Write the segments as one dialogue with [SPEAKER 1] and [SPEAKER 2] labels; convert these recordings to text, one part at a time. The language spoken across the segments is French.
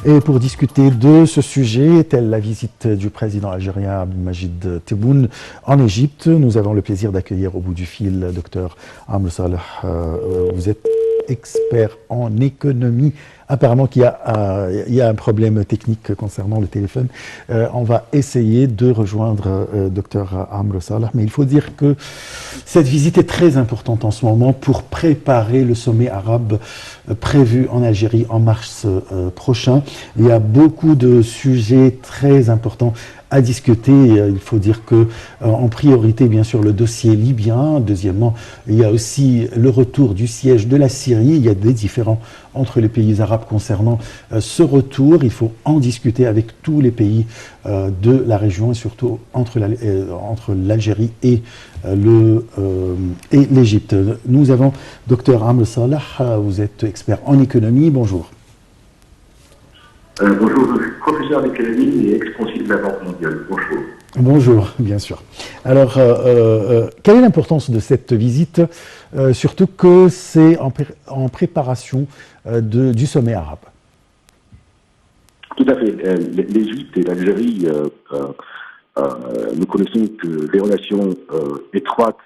[SPEAKER 1] Et pour discuter de ce sujet, telle la visite du président algérien Abdelmajid Tebboune en Égypte, nous avons le plaisir d'accueillir au bout du fil Dr Amr Saleh. Vous êtes expert en économie. Apparemment qu'il y a un problème technique concernant le téléphone. On va essayer de rejoindre Dr Amr Saleh, mais il faut dire que cette visite est très importante en ce moment pour préparer le sommet arabe prévu en Algérie en mars prochain. Il y a beaucoup de sujets très importants à discuter. Il faut dire que en priorité, bien sûr, le dossier libyen. Deuxièmement, il y a aussi le retour du siège de la Syrie. Il y a des différends entre les pays arabes concernant ce retour. Il faut en discuter avec tous les pays de la région et surtout entre l'Algérie et l'Égypte. Nous avons Dr Amr Saleh, vous êtes expert en économie. Bonjour.
[SPEAKER 2] Bonjour, je suis professeur d'économie et ex-conseiller de la Banque mondiale. Bonjour.
[SPEAKER 1] Bonjour, bien sûr. Alors, quelle est l'importance de cette visite, surtout que c'est en préparation du sommet arabe?
[SPEAKER 2] Tout à fait. L'Égypte et l'Algérie, nous connaissons que les relations étroites,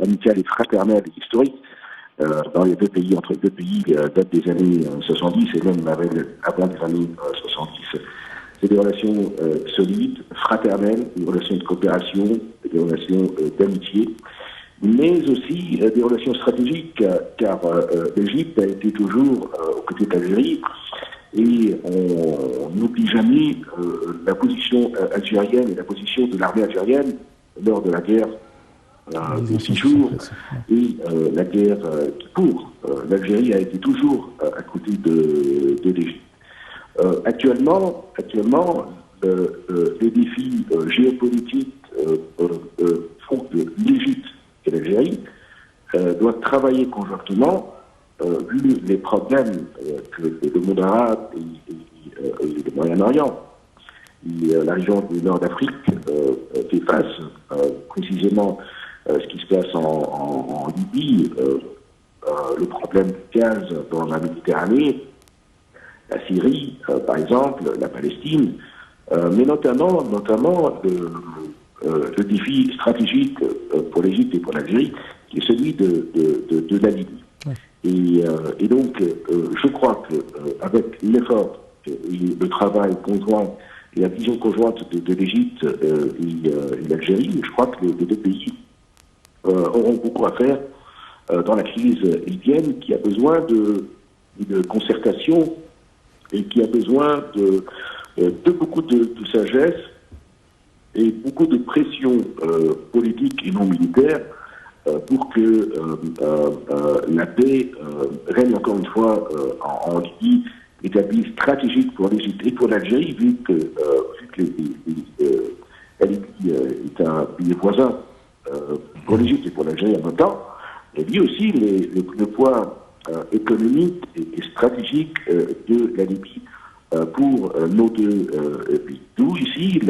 [SPEAKER 2] amicales et fraternelles et historiques dans les deux pays, entre les deux pays, datent des années 70 et même avant les années 70. C'est des relations solides, fraternelles, des relations de coopération, des relations d'amitié, mais aussi des relations stratégiques, car l'Égypte a été toujours aux côtés de l'Algérie, et on n'oublie jamais la position algérienne et la position de l'armée algérienne lors de la guerre des 6 jours et la guerre pour l'Algérie a été toujours à côté de l'Égypte. Actuellement, les défis géopolitiques font que l'Égypte et l'Algérie doivent travailler conjointement, vu les problèmes que le monde arabe et le Moyen-Orient, la région du nord d'Afrique fait face, précisément ce qui se passe en Libye, le problème du gaz dans la Méditerranée, la Syrie, par exemple, la Palestine, mais notamment le défi stratégique pour l'Égypte et pour l'Algérie, qui est celui de la Libye. Et donc, je crois qu'avec l'effort et le travail conjoint et la vision conjointe de l'Égypte et l'Algérie, je crois que les deux pays auront beaucoup à faire dans la crise libyenne, qui a besoin de concertation et qui a besoin de beaucoup de sagesse et beaucoup de pression politique et non militaire pour que la paix règne encore une fois en Libye, établie stratégique pour l'Égypte et pour l'Algérie, vu que la Libye est un pays voisin pour l'Égypte et pour l'Algérie en même temps, et lui aussi le poids économique et stratégique de la Libye pour nos deux pays. D'où ici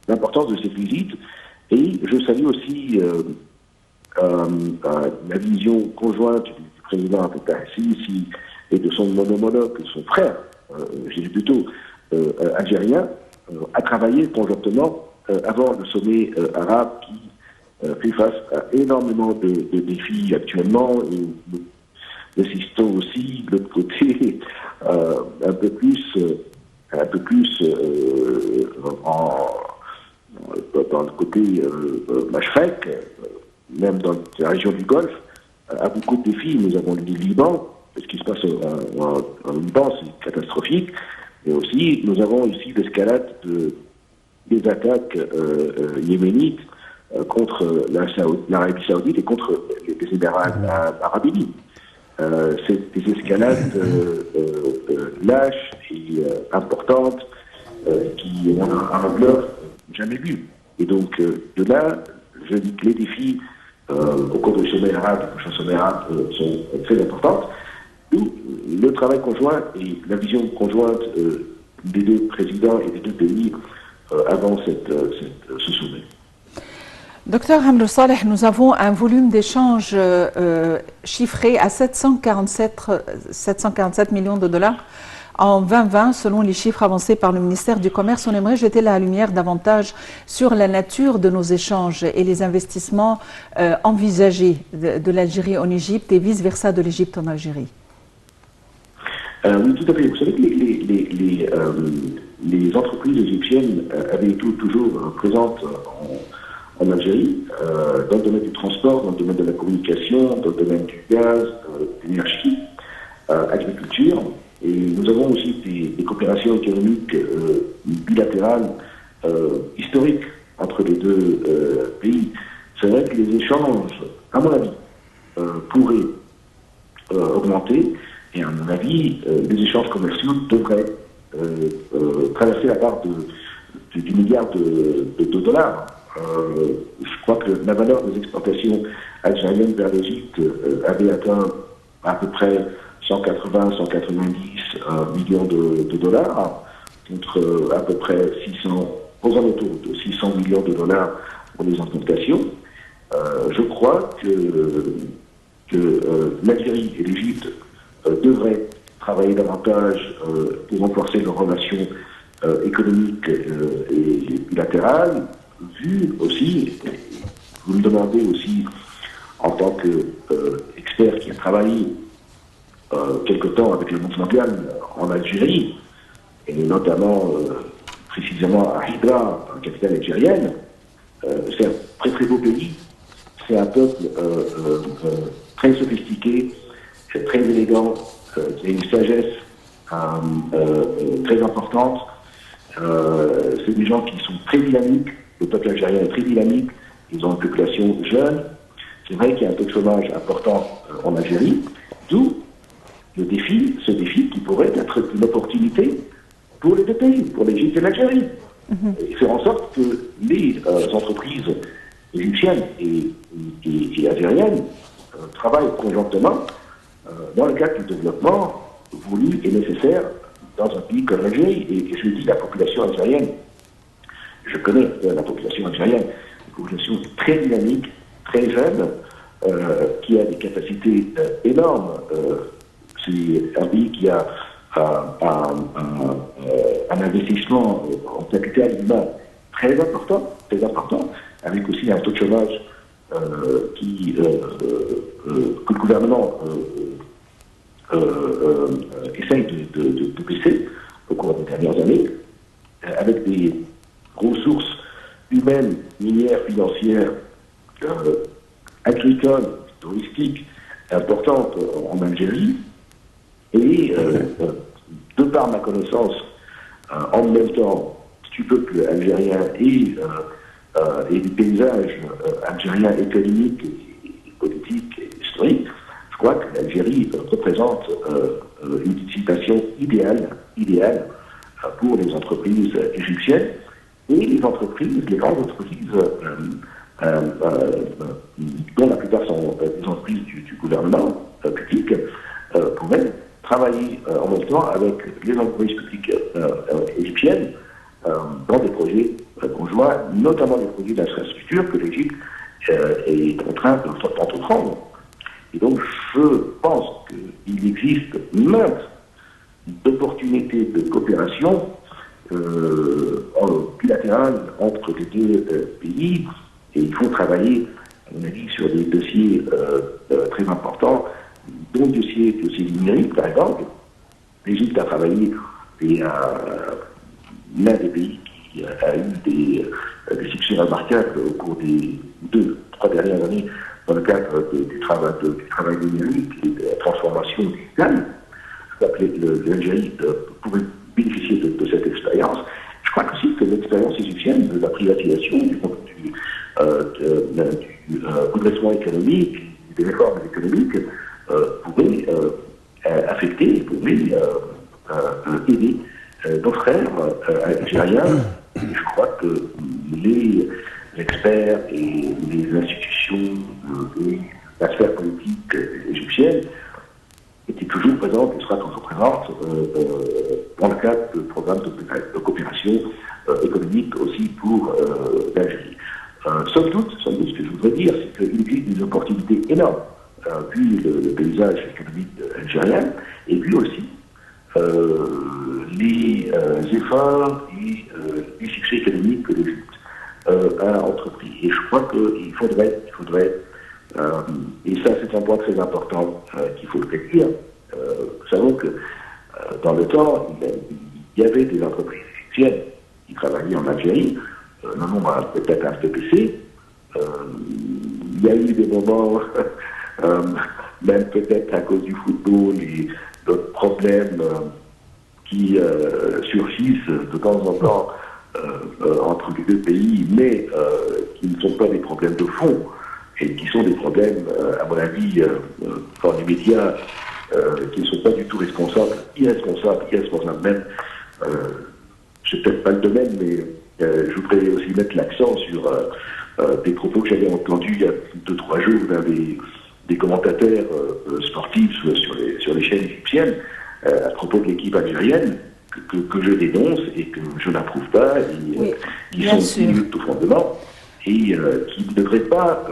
[SPEAKER 2] l'importance de cette visite, et je salue aussi la vision conjointe du président Abdel Sisi et de son homologue, son frère, j'ai dit plutôt algérien, à travailler conjointement avant le sommet arabe qui fait face à énormément de défis actuellement, et nous assistons aussi de l'autre côté un peu plus dans le côté Mashrek, même dans la région du Golfe, à beaucoup de défis. Nous avons le Liban, ce qui se passe en Liban, c'est catastrophique, mais aussi nous avons ici l'escalade des attaques yéménites contre l'Arabie Saoudite et contre les Émirats arabes unis. C'est des escalades lâches et importantes qui ont un ampleur jamais vue. Et donc, de là, je dis que les défis au cours du sommet arabe, du prochain sommet arabe, sont très importants. D'où le travail conjoint et la vision conjointe des deux présidents et des deux pays avant ce sommet.
[SPEAKER 3] Docteur Amr Saleh, nous avons un volume d'échanges chiffré à 747 millions de dollars en 2020, selon les chiffres avancés par le ministère du Commerce. On aimerait jeter la lumière davantage sur la nature de nos échanges et les investissements envisagés de l'Algérie en Égypte et vice-versa de l'Égypte en Algérie.
[SPEAKER 2] Oui, tout à fait. Vous savez que les entreprises égyptiennes avaient été toujours présentes en Algérie, dans le domaine du transport, dans le domaine de la communication, dans le domaine du gaz, de l'énergie, agriculture. Et nous avons aussi des coopérations économiques bilatérales historiques entre les deux pays. C'est vrai que les échanges, à mon avis, pourraient augmenter. Et à mon avis, les échanges commerciaux devraient traverser la barre du milliard de dollars. Je crois que la valeur des exportations algériennes vers l'Égypte avait atteint à peu près 180-190 millions de dollars, contre à peu près aux alentours de 600 millions de dollars pour les importations. Je crois que l'Algérie et l'Égypte devraient travailler davantage pour renforcer leurs relations économiques et bilatérales, vu aussi, vous me demandez aussi, en tant qu'expert qui a travaillé quelque temps avec le Monde mondial en Algérie, et notamment précisément à Hydra, la capitale algérienne. C'est un très très beau pays, c'est un peuple très sophistiqué, très élégant, qui a une sagesse très importante. C'est des gens qui sont très dynamiques. Le peuple algérien est très dynamique. Ils ont une population jeune. C'est vrai qu'il y a un taux de chômage important en Algérie. D'où ce défi qui pourrait être une opportunité pour les deux pays, pour l'Égypte et l'Algérie. Et faire en sorte que les entreprises égyptiennes et algériennes travaillent conjointement dans le cadre du développement voulu et nécessaire dans un pays comme l'Algérie. Et je dis la population algérienne, je connais la population algérienne, une population très dynamique, très jeune, qui a des capacités énormes. C'est un pays qui a un investissement en capital humain très important, avec aussi un taux de chômage que le gouvernement essaye de baisser au cours des dernières années, avec des ressources humaines, minières, financières, agricoles, touristiques importantes en Algérie. Et de par ma connaissance, en même temps du peuple algérien et des paysages algériens économiques, et politiques et historiques, je crois que l'Algérie représente une situation idéale pour les entreprises égyptiennes et les grandes entreprises dont la plupart sont des entreprises du gouvernement public, pourraient travailler en même temps avec les entreprises publiques égyptiennes dans des projets conjoints, notamment des projets d'infrastructure que l'Égypte est contrainte d'entreprendre. Et donc, je pense qu'il existe maintes opportunités de coopération bilatérale entre les deux pays, et il faut travailler, à mon avis, sur des dossiers très importants, dont le dossier numérique, par exemple. L'Égypte a travaillé, et l'un des pays qui a eu des succès remarquables au cours des 2-3 dernières années dans le cadre du travail numérique et de la transformation digitale. L'Algérie pouvait bénéficier de cette expérience. Je crois aussi que l'expérience égyptienne de la privatisation, du redressement économique, des réformes économiques, pouvait affecter, pouvait aider nos frères algériens. Je crois que les experts et les institutions et la sphère politique égyptienne étaient toujours présentes et sera toujours présentes dans le cadre de programmes de coopération économique aussi pour l'Algérie. Somme toute, ce que je voudrais dire, c'est qu'il existe des opportunités énormes, vu le paysage économique algérien, et puis aussi les efforts et les succès économiques que l'Égypte a entrepris. Et je crois qu'il faudrait, et ça c'est un point très important qu'il faut le dire, nous savons que dans le temps, il y avait des entreprises égyptiennes qui travaillaient en Algérie, le nombre a peut-être un peu baissé. Il y a eu des moments, même peut-être à cause du football et d'autres problèmes qui surgissent de temps en temps entre les deux pays, mais qui ne sont pas des problèmes de fond et qui sont des problèmes, à mon avis, dans les médias, qui ne sont pas du tout irresponsables même. C'est peut-être pas le domaine, mais je voudrais aussi mettre l'accent sur des propos que j'avais entendus il y a 2-3 jours d'un des commentateurs sportifs sur les chaînes égyptiennes à propos de l'équipe algérienne que je dénonce et que je n'approuve pas, et qui sont milieu de tout fondement et qui ne devraient pas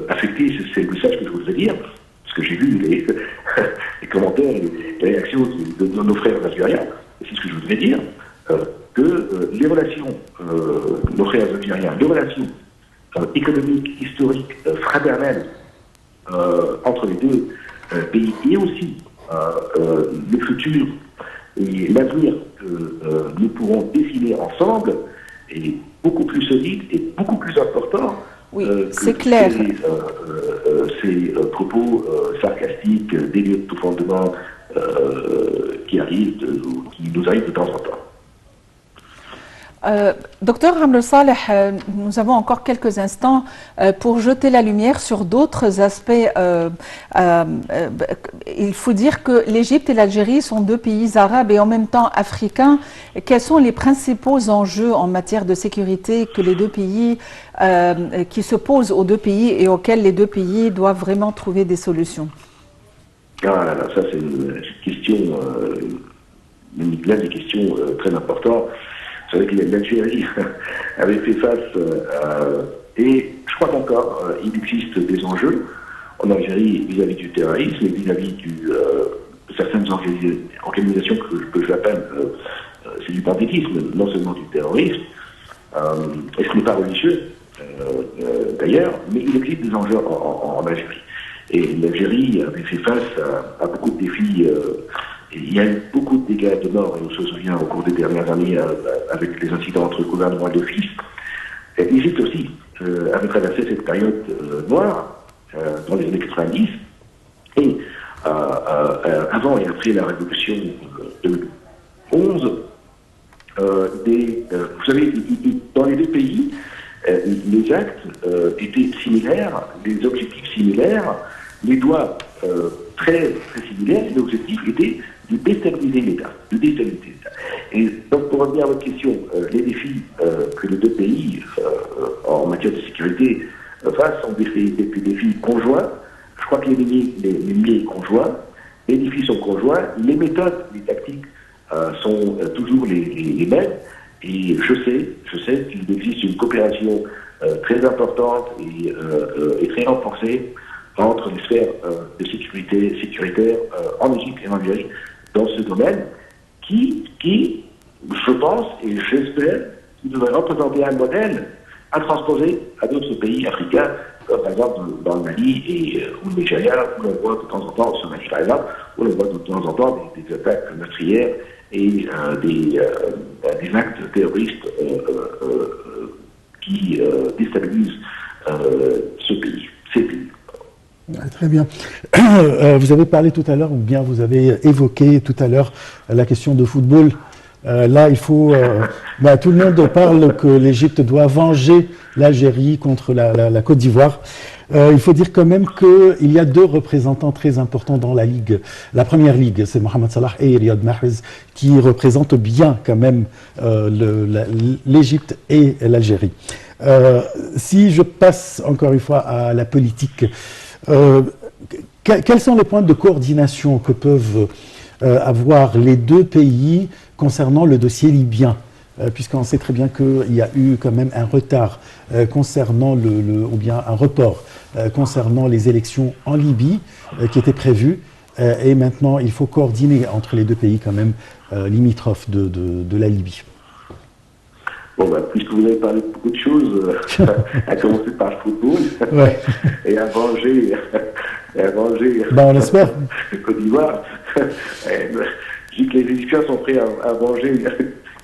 [SPEAKER 2] affecter, c'est le message que je voudrais dire, parce que j'ai vu les commentaires et les réactions de nos frères algériens, et c'est ce que je voudrais dire, que les relations, nos frères algériens, les relations économiques, historiques, fraternelles entre les deux pays, et aussi le futur et l'avenir que nous pourrons dessiner ensemble est beaucoup plus solide et beaucoup plus important
[SPEAKER 3] c'est clair.
[SPEAKER 2] Ces propos sarcastiques, dénués de tout fondement qui nous arrivent de temps en temps.
[SPEAKER 3] Docteur Amr Saleh, nous avons encore quelques instants pour jeter la lumière sur d'autres aspects. Il faut dire que l'Égypte et l'Algérie sont deux pays arabes et en même temps africains. Quels sont les principaux enjeux en matière de sécurité que les deux pays, qui se posent aux deux pays et auxquels les deux pays doivent vraiment trouver des solutions?
[SPEAKER 2] Ça c'est une question, l'une des questions très importantes. Vous savez que l'Algérie avait fait face et je crois qu'encore il existe des enjeux en Algérie vis-à-vis du terrorisme et vis-à-vis de certaines organisations que j'appelle c'est du banditisme, non seulement du terrorisme, et ce n'est pas religieux d'ailleurs, mais il existe des enjeux en Algérie. Et l'Algérie avait fait face à beaucoup de défis. Il y a eu beaucoup de dégâts de morts, et on se souvient au cours des dernières années avec les incidents entre le gouvernement et le fils. L'Égypte aussi avait traversé cette période noire dans les années 90. Et avant et après la révolution de 2011, vous savez, dans les deux pays, les actes étaient similaires, les objectifs similaires, les doigts très, très similaires, et l'objectif était de déstabiliser l'État. Et donc, pour revenir à votre question, les défis que les deux pays, en matière de sécurité, face sont des défis conjoints. Je crois que l'ennemi est conjoint, les défis sont conjoints, les méthodes, les tactiques sont toujours les mêmes. Et je sais qu'il existe une coopération très importante et très renforcée entre les sphères de sécuritaire en Égypte et en Algérie dans ce domaine qui, je pense et j'espère, devrait représenter un modèle à transposer à d'autres pays africains, comme par exemple dans le Mali ou le Nigeria, où l'on voit de temps en temps, au Mali par exemple, où l'on voit de temps en temps des attaques meurtrières et des actes terroristes qui déstabilisent ces pays.
[SPEAKER 1] Très bien. Vous avez parlé tout à l'heure, ou bien vous avez évoqué tout à l'heure la question de football. Là, il faut... tout le monde parle que l'Égypte doit venger l'Algérie contre la Côte d'Ivoire. Il faut dire quand même qu'il y a deux représentants très importants dans la Ligue. La première Ligue, c'est Mohamed Salah et Riyad Mahrez, qui représentent bien quand même l'Égypte et l'Algérie. Si je passe encore une fois à la politique, quels sont les points de coordination que peuvent avoir les deux pays concernant le dossier libyen, puisqu'on sait très bien qu'il y a eu quand même un retard concernant ou bien un report concernant les élections en Libye qui étaient prévues. et maintenant il faut coordonner entre les deux pays quand même limitrophes de la Libye.
[SPEAKER 2] Bon, puisque vous avez parlé de beaucoup de choses, à commencer par le football,
[SPEAKER 1] ouais.
[SPEAKER 2] et à manger
[SPEAKER 1] on espère.
[SPEAKER 2] Côte d'Ivoire, je dis que les Égyptiens sont prêts à manger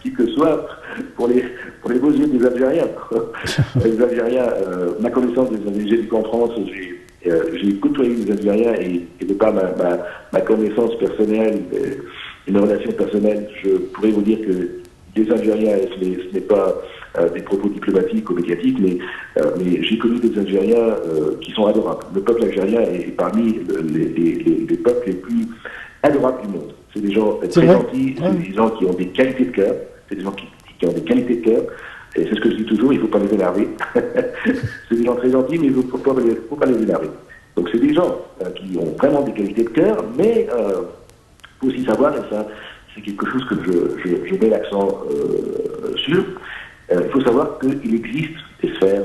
[SPEAKER 2] qui que soit pour les beaux yeux des Algériens. Les Algériens, ma connaissance des Algériens, j'ai vécu en France, j'ai côtoyé des Algériens et de par ma connaissance personnelle, une relation personnelle, je pourrais vous dire que les Algériens, ce n'est pas des propos diplomatiques ou médiatiques, mais j'ai connu des Algériens qui sont adorables. Le peuple algérien est parmi les peuples les plus adorables du monde. C'est des gens très gentils, c'est des gens qui ont des qualités de cœur, c'est des gens qui ont des qualités de cœur, et c'est ce que je dis toujours, il ne faut pas les énerver. C'est des gens très gentils, mais il ne faut pas les énerver. Donc c'est des gens qui ont vraiment des qualités de cœur, mais il faut aussi savoir, et ça c'est quelque chose que je mets l'accent sur, il faut savoir qu'il existe des sphères,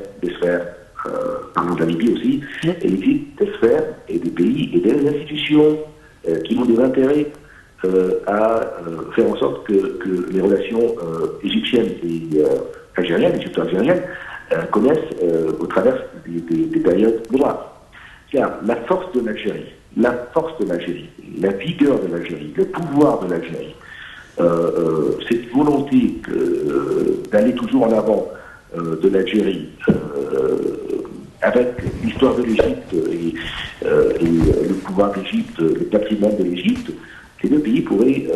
[SPEAKER 2] parlons de la Libye aussi, il existe des sphères et des pays et des institutions qui ont des intérêts à faire en sorte que les relations égyptiennes et algériennes, égypto-algériennes, connaissent au travers des périodes noires. Car la force de l'Algérie, la vigueur de l'Algérie, le pouvoir de l'Algérie, cette volonté d'aller toujours en avant de l'Algérie, avec l'histoire de l'Égypte et le pouvoir d'Égypte, le patrimoine de l'Égypte, les deux pays pourraient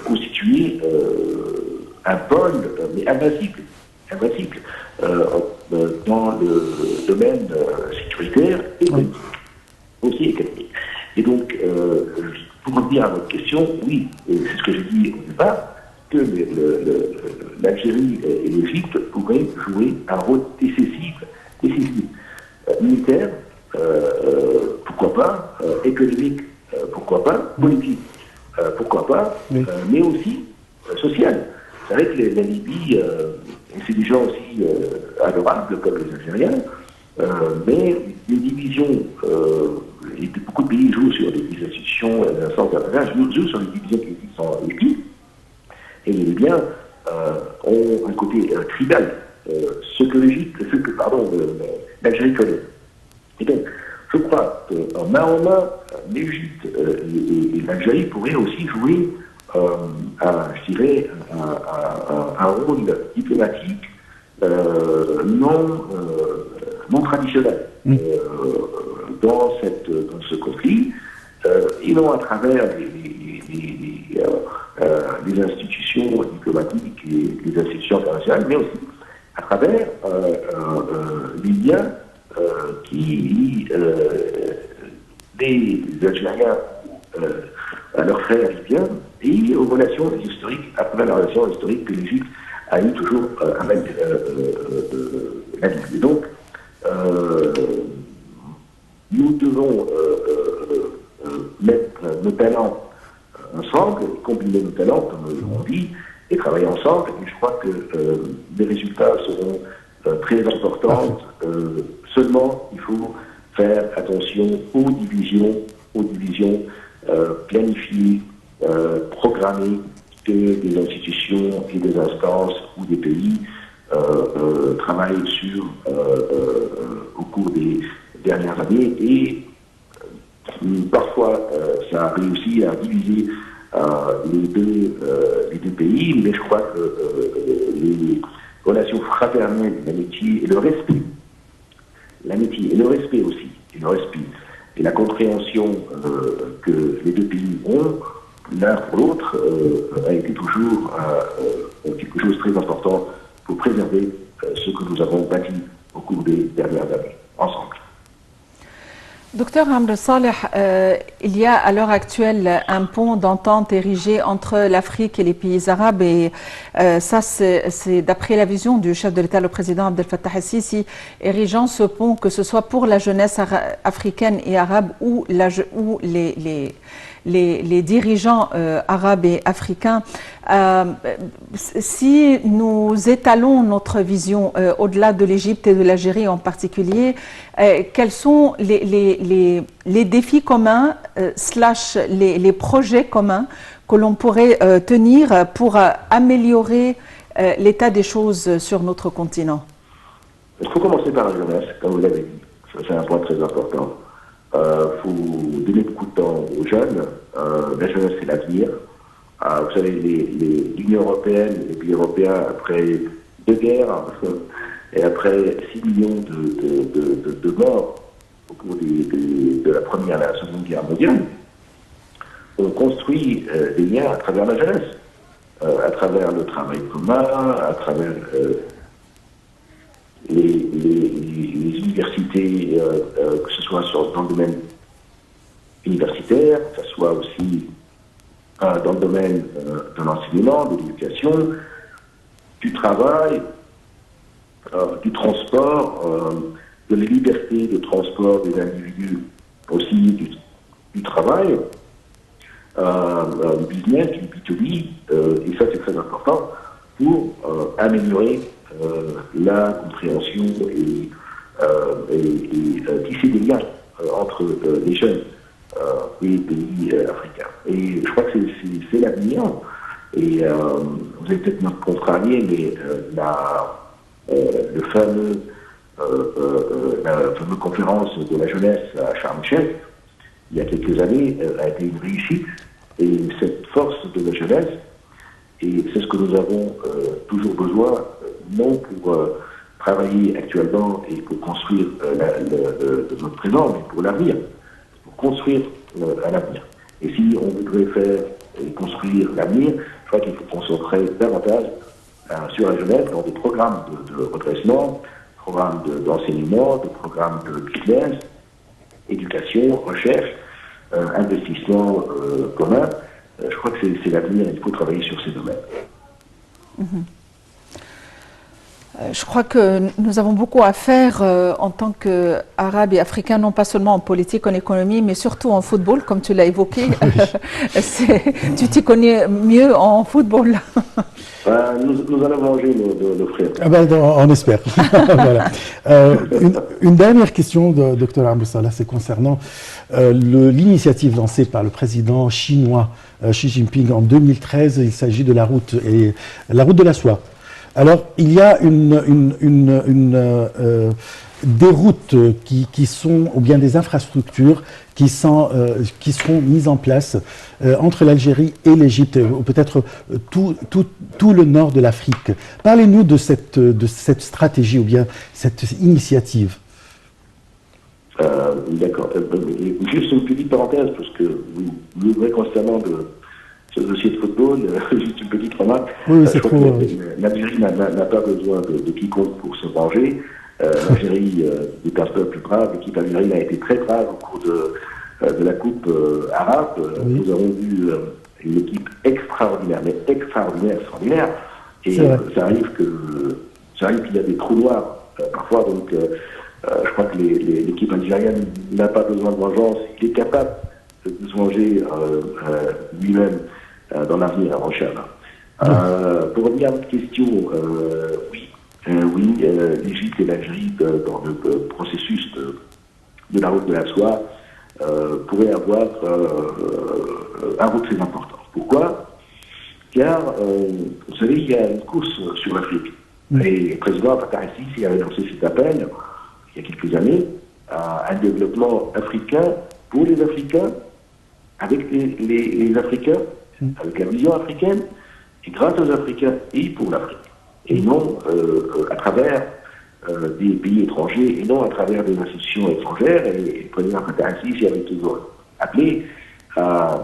[SPEAKER 2] constituer un pôle, mais invincible, dans le domaine sécuritaire et aussi économique. Et donc, pour revenir à votre question, oui, c'est ce que j'ai dit au départ, que l'Algérie et l'Égypte pourraient jouer un rôle décisif, militaire, pourquoi pas, économique, pourquoi pas, politique, pourquoi pas, mais aussi social. C'est vrai que la Libye, c'est des gens aussi adorables, le peuple algérien, mais les divisions, et beaucoup de pays jouent sur des institutions, jouent sur les divisions qui sont en Libye, et les Libyens ont un côté tribal, l'Algérie connaît. Et donc, je crois qu'en main, l'Égypte et l'Algérie pourraient aussi jouer, je dirais, un rôle diplomatique non traditionnel dans ce conflit, et non à travers les institutions diplomatiques et les institutions internationales, mais aussi à travers les liens des Algériens à leurs frères libyens et aux relations historiques, à travers la relation historique que l'Égypte a eu toujours avec la Libye. Donc, nous devons mettre nos talents ensemble, combiner nos talents, comme on dit, et travailler ensemble. Et je crois que les résultats seront très importants. Seulement, il faut faire attention aux divisions planifiées, programmées que des institutions et des instances ou des pays travaillent sur au cours des dernières années. Et parfois, ça a réussi à diviser les deux pays, mais je crois que les relations fraternelles, l'amitié et le respect, aussi, et la compréhension que les deux pays ont l'un pour l'autre a été toujours quelque chose de très important pour préserver ce que nous avons bâti au cours des dernières années, ensemble.
[SPEAKER 3] Docteur Amr Saleh, il y a à l'heure actuelle un pont d'entente érigé entre l'Afrique et les pays arabes, et ça c'est d'après la vision du chef de l'État, le président Abdel Fattah el-Sisi, érigeant ce pont, que ce soit pour la jeunesse africaine et arabe ou les dirigeants arabes et africains. Si nous étalons notre vision au-delà de l'Égypte et de l'Algérie en particulier, quels sont les défis communs slash les projets communs que l'on pourrait tenir pour améliorer l'état des choses sur notre continent?
[SPEAKER 2] Il faut commencer par la jeunesse, comme vous l'avez dit. Ça, c'est un point très important. Il faut donner beaucoup de temps aux jeunes. La jeunesse, c'est l'avenir. Vous savez, l'Union européenne, les pays européens, après 2 guerres et après 6 millions de morts au cours de la Première et la Seconde Guerre mondiale, ont construit des liens à travers la jeunesse, à travers le travail commun, à travers les universités, que ce soit dans le domaine universitaire, que ce soit aussi dans le domaine de l'enseignement, de l'éducation, du travail, du transport, de la liberté de transport des individus, aussi du travail, du business, du B2B, et ça c'est très important pour améliorer la compréhension et tisser des liens entre les jeunes et les pays africains. Et je crois que c'est l'avenir. Et vous allez peut-être me contrarier, mais la fameuse conférence de la jeunesse à Sharm el-Sheikh, il y a quelques années, a été une réussite. Et cette force de la jeunesse, et c'est ce que nous avons toujours besoin, non pour travailler actuellement et pour construire notre présent, mais pour l'avenir, pour construire un avenir. Et si on voudrait faire et construire l'avenir, je crois qu'il faut concentrer davantage sur la jeunesse dans des programmes de redressement, programmes d'enseignement, de programmes de business, éducation, recherche, investissement commun. Je crois que c'est l'avenir, il faut travailler sur ces domaines.
[SPEAKER 3] Je crois que nous avons beaucoup à faire en tant qu'Arabes et Africains, non pas seulement en politique, en économie, mais surtout en football, comme tu l'as évoqué. Tu t'y connais mieux en football.
[SPEAKER 2] Nous allons manger nos frères.
[SPEAKER 1] Ah ben, on espère. Voilà. Une dernière question, Dr Amr Salah, c'est concernant l'initiative lancée par le président chinois Xi Jinping en 2013. Il s'agit de la route de la soie. Alors, il y a des routes qui sont, ou bien des infrastructures qui seront mises en place entre l'Algérie et l'Égypte, ou peut-être tout le nord de l'Afrique. Parlez-nous de cette stratégie, ou bien cette initiative.
[SPEAKER 2] D'accord. Juste une petite parenthèse, parce que vous ouvrez constamment ce dossier de football, juste une petite remarque.
[SPEAKER 1] Oui, c'est trop.
[SPEAKER 2] L'Algérie n'a pas besoin de quiconque pour se venger. L'Algérie est un peuple brave. L'équipe algérienne a été très brave au cours de la Coupe arabe. Oui. Nous avons vu une équipe extraordinaire, mais extraordinaire. Et ça arrive qu'il y a des trous noirs parfois. Donc, je crois que l'équipe algérienne n'a pas besoin de vengeance. Il est capable de se venger lui-même dans l'avenir, en Inch'Allah. Pour revenir à votre question, oui, l'Égypte et l'Algérie, dans le processus de la route de la soie, pourraient avoir un rôle très important. Pourquoi? Car, vous savez, il y a une course sur l'Afrique. Et le président Fattah el-Sisi avait lancé cet appel, il y a quelques années, à un développement africain pour les Africains, avec les Africains, avec la vision africaine, et grâce aux Africains et pour l'Afrique. Et non à travers des pays étrangers, et non à travers des institutions étrangères. Et le président Fattah el-Sisi avait toujours appelé à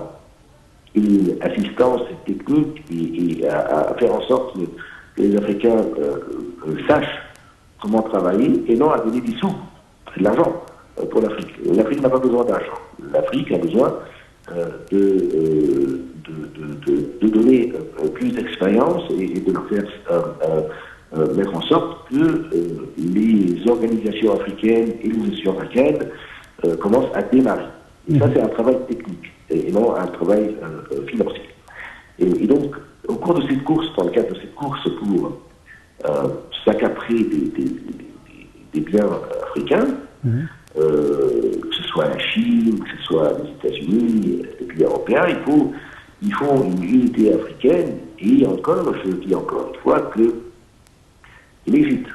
[SPEAKER 2] une assistance technique et à faire en sorte que les Africains sachent comment travailler, et non à donner des sous, de l'argent pour l'Afrique. L'Afrique n'a pas besoin d'argent. L'Afrique a besoin de donner plus d'expérience et de leur faire mettre en sorte que les organisations africaines et les institutions africaines commencent à démarrer. Et ça, c'est un travail technique. Et et non un travail financier. Et donc, au cours de cette course, dans le cadre de cette course pour s'accaparer des biens africains, que ce soit la Chine, que ce soit les États-Unis, les pays européens, il faut une unité africaine. Et encore, je dis encore une fois que l'Égypte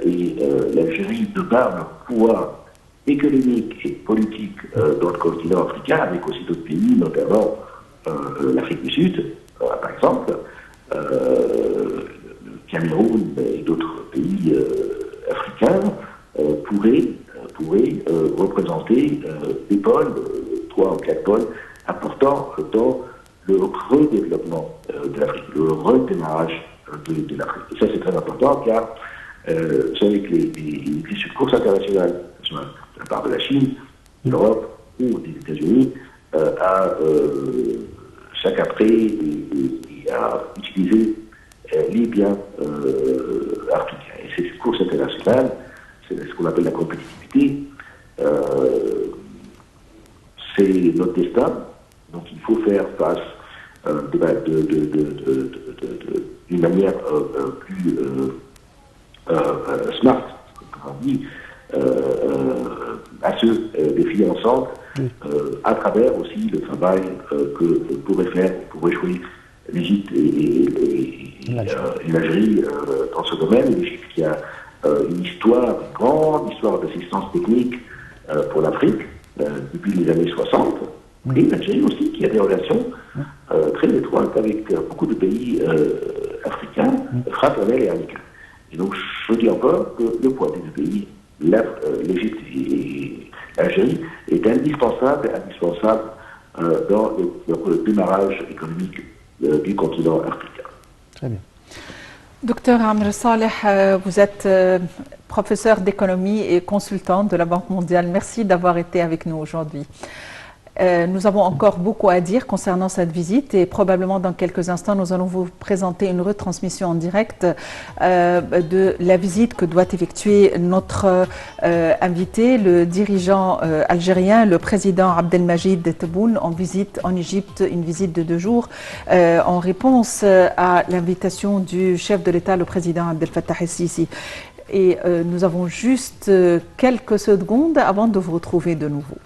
[SPEAKER 2] et l'Algérie, de par leur pouvoir économique et politique dans le continent africain, avec aussi d'autres pays, notamment l'Afrique du Sud, par exemple, le Cameroun et d'autres pays africains pourraient représenter des pôles, 3 ou 4 pôles importants dans le redéveloppement de l'Afrique, le redémarrage de l'Afrique. Et ça, c'est très important car vous savez que les courses internationales, de la part de la Chine, de l'Europe ou des États-Unis, à s'accaparer et à utiliser les biens africains. Et cette course internationale, c'est ce qu'on appelle la compétitivité, c'est notre destin. Donc il faut faire face d'une manière plus smart, comme on dit, à ce défi ensemble, à travers aussi le travail que pourrait jouer l'Égypte et l'Algérie dans ce domaine. L'Égypte qui a une grande histoire d'assistance technique pour l'Afrique depuis les années 60, et l'Algérie aussi qui a des relations très étroites avec beaucoup de pays africains, fraternels et amicaux. Et donc je dis encore que le poids des deux pays, l'Égypte et l'Algérie, est indispensable dans le démarrage économique du continent africain.
[SPEAKER 1] Très bien.
[SPEAKER 3] Docteur Amr Saleh, vous êtes professeur d'économie et consultant de la Banque mondiale. Merci d'avoir été avec nous aujourd'hui. Nous avons encore beaucoup à dire concernant cette visite et probablement dans quelques instants, nous allons vous présenter une retransmission en direct de la visite que doit effectuer notre invité, le dirigeant algérien, le président Abdelmajid Tebboune, en visite en Égypte, une visite de 2 jours, en réponse à l'invitation du chef de l'État, le président Abdel Fattah el-Sisi. Et nous avons juste quelques secondes avant de vous retrouver de nouveau.